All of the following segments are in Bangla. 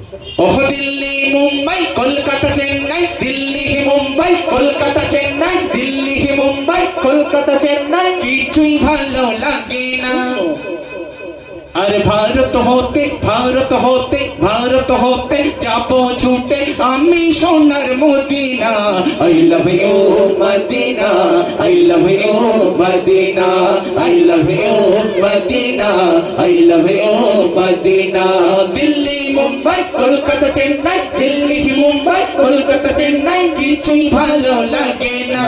ওহ দিল্লি মুম্বাই কলকাতা চেন্নাই, দিল্লি মুম্বাই কলকাতা চেন্নাই, দিল্লি মুম্বাই কলকাতা চেন্নাই, কিছুই ভালো লাগে না। আরে ভারত হতে ভারত হতে ভারত হতে যাবো ছুটে আমি সোনার Medina. I love you Medina, I love you Medina, I love you Medina, I love you Medina. Delhi Mumbai Kolkata Chennai, Delhi Mumbai Kolkata Chennai, কিছুই ভালো লাগে না।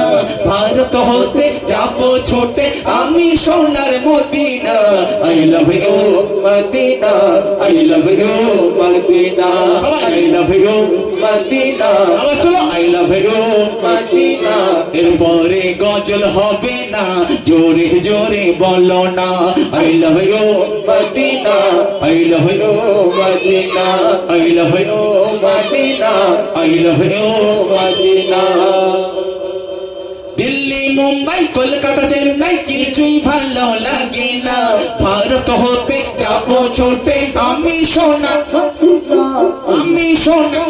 ভারত হতে যাবো ছুটে আমি সোনার Medina. I love you Medina, I love you Medina, I love you Medina, আওয়াজ তোলো, আই লাভ ইউ মদিনা। এরপরে গজল হবে না, জোরে জোরে বলো না। I love you Medina, I love you Medina, I love you Medina, I love you Medina. Delhi Mumbai Kolkata Chennai, কিছুই ভালো লাগে না। ভারত হতে যাবো ছোটে আমি সোনা, আমি সোনা,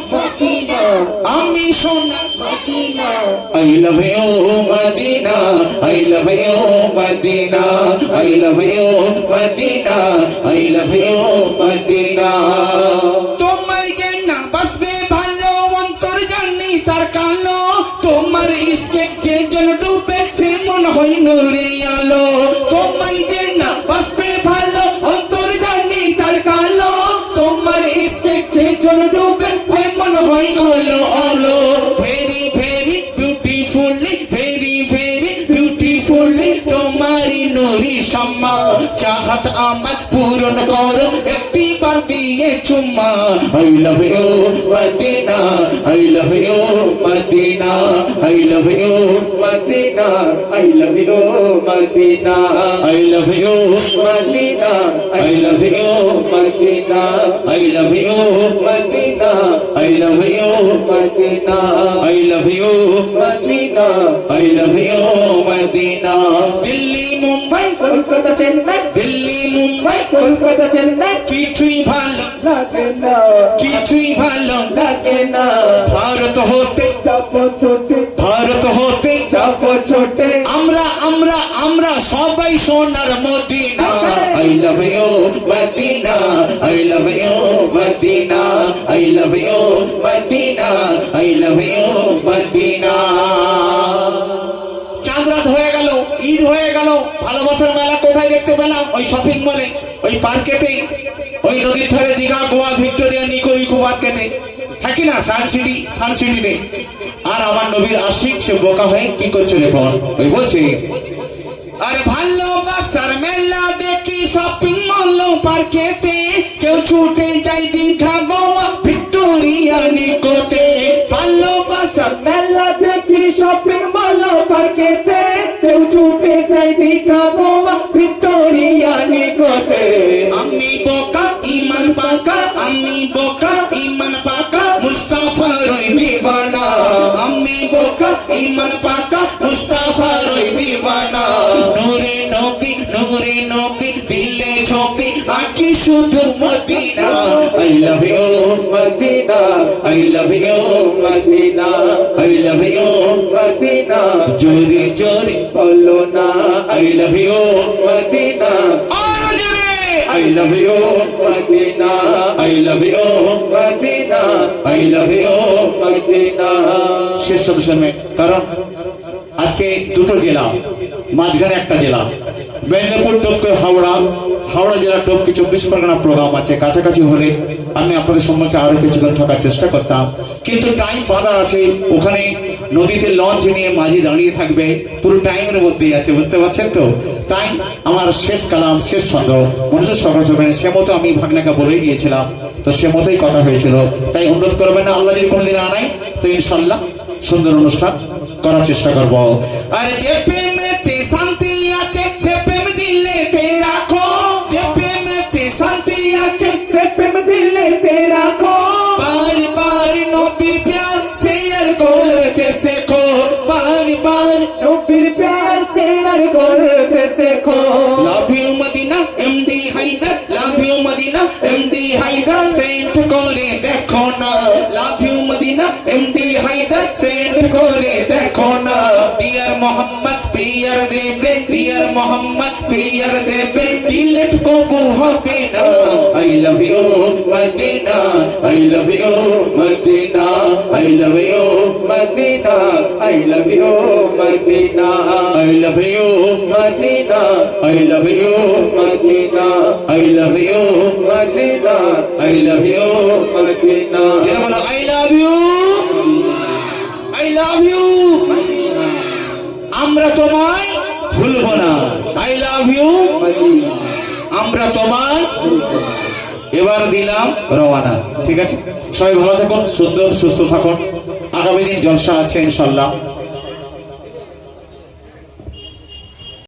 আমি সোনা। I love you Medina, I love you Medina, I love you Medina, I love you Medina. তোমায় যে না বাসবে ভালো অন্তর জানি তার কালো, তোমার ইশকে যে জন ডুবে সে মন হয় নূরে আলো। তোমায় যে না বাসবে ভালো অন্তর জানি তার কালো, তোমার ইশকে যে জন ডুবে সে মন হয় আলো আলো। Very very beautifully, very very beautifully, তোমারি নুরি শাম্মা চাহাত আমার পূরণ করো একটি বার দিয়ে চুম্মা। I love you Medina, I love you Medina, I love you Medina, I love you Medina, I love you Medina, I love you Medina, I love you Medina, I love you Medina, I love you Medina, I love you Medina. Delhi Mumbai Kolkata Chennai, Delhi Mumbai Kolkata Chennai, কিছুই ভালো লাগে না, কিছুই ভালো লাগে না। ভারত হতে যাবো ছোটে, ভারত হতে যাবো ছোটে আমরা আমরা আমরা সবাই সোনার Medina. I love you Medina, I love you Medina, I love you Medina, I love you Medina. চাঁদ রাত হয়ে গেল, ঈদ হয়ে গেল, ভালোবাসার মেলা কোথায় দেখতে পেলাম? ওই শপিং মলে, ওই পার্কেতে, ওই নদীর ধারে, দীঘা, গোয়া, ভিক্টোরিয়া, নিকো, ইকো পার্কেতে, থাকি না সানসিটি, ফানসিটিতে। আর আমার নবীর আশিক সে বোকা হয়ে কি করছে দেখুন, ওই বলছে আরে ভালোবাসার মেলা দেখি শপিং মল পার্কেতে, কেউ ছুটে যাই দীঘা, গোয়া, ভিক্টোরিয়া, নিকোতে। ভালোবাসার মেলা দেখি শপিং মল পার্কেতে, কেউ ছুটে যাই দীঘা, গোয়া, ভিক্টোরিয়া, নিকোতে। আমি বোকা ইমান পাকা, আমি বোকা ইমান পাকা, মুস্তাফার ওই দিওয়ানা। আমি বোকা ইমান পাকা, মুস্তাফার ওই দিওয়ানা। নূরে নবী, নূরে নবী, দিলে ছবি আঁকি শুধু Medina. I love you Medina, I love you Medina, I love you Medina, জোরে জোরে বলো না। আই লাভ ইউ মদিনা, আর জোরে। I love you Medina, I love you Medina, I love you Medina. শেষ সবসময়, কারণ আজকে দুটো জেলা, মাঝখানে একটা জেলা, মেদিনীপুর টপকে হাওড়া, হাওড়া জেলা টপকে 24 পরগনা প্রোগ্রাম আছে। কাছাকাছি হলে আমি আপনাদের সম্মুখে আরো কিছুক্ষণ থাকার চেষ্টা করতাম, কিন্তু টাইম বাধা আছে। ওখানে নদীতে লঞ্চ নিয়ে মাঝি দাঁড়িয়ে থাকবে, পুরো টাইমের মধ্যেই আছে, বুঝতে পারছেন তো। তাই আমার শেষ কালাম, শেষ ছন্দ মনুষ্য সকাল সকাল সে মতো আমি ভাগনাকে বলে দিয়েছিলাম, তো সে মতোই কথা হয়েছিল। তাই অনুরোধ করবেন না, আল্লাহ যদি কোনদিন আনাই তো ইনশাল্লাহ সুন্দর অনুষ্ঠান করার চেষ্টা করবো। আরে যে প্রেমেতে শান্তি আছে সে প্রেম দিলে তে রাখো, যে প্রেমেতে শান্তি আছে সে প্রেম দিলে তে রাখো। বার বার নবীর প্যার শেয়ার করতে শেখো, বার বার নবীর প্যার শেয়ার করতে শেখো। Love you Medina MD Haider, love you Medina MD Haider, sent করে দেখ মোহাম্মদ পিয়ার দেবে পিয়ার মোহাম্মদ পিয়ার দেবে ডিলেট কবুল হবে না I love you Medina I love you Medina I love you Medina I love you Medina I love you Medina I love you Medina I love you Medina I love you Medina যারা বলো I love you I love you আমরা তোমায় ভুলবো না আই লাভ ইউ আমরা তোমায় এবার দিলাম রওনা ঠিক আছে সবাই ভালো থাকুন সুন্দর সুস্থ থাকুন আগামী দিন জলসা আছে ইনশাআল্লাহ